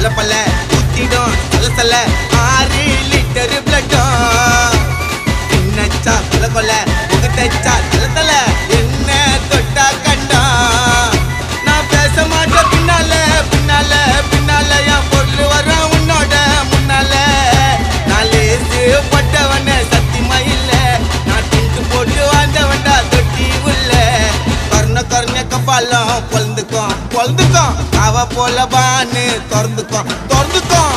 பல்ல பல்ல ஊத்திடும் சல சல 6 லிட்டர் பிளட்டும் என்னச்சா கொல கொல முகத்தச்சா தல தல என்ன தொட்டா கண்டா நான் பேச மாட்டேன் பின்னால பின்னால பின்னால என் பொருள் வரும் உன்னோட முன்னால நான் லேசு பட்டவன சத்தியமா இல்ல நான் டிங்கு போட்டு வாழ்ந்தவன்டா தொட்டி உள்ள கருண கப்பாலம் பொழுந்துக்கும் பொழுந்துக்கும் அவ போல பான்னு திறந்துக்கும் திறந்துக்கும்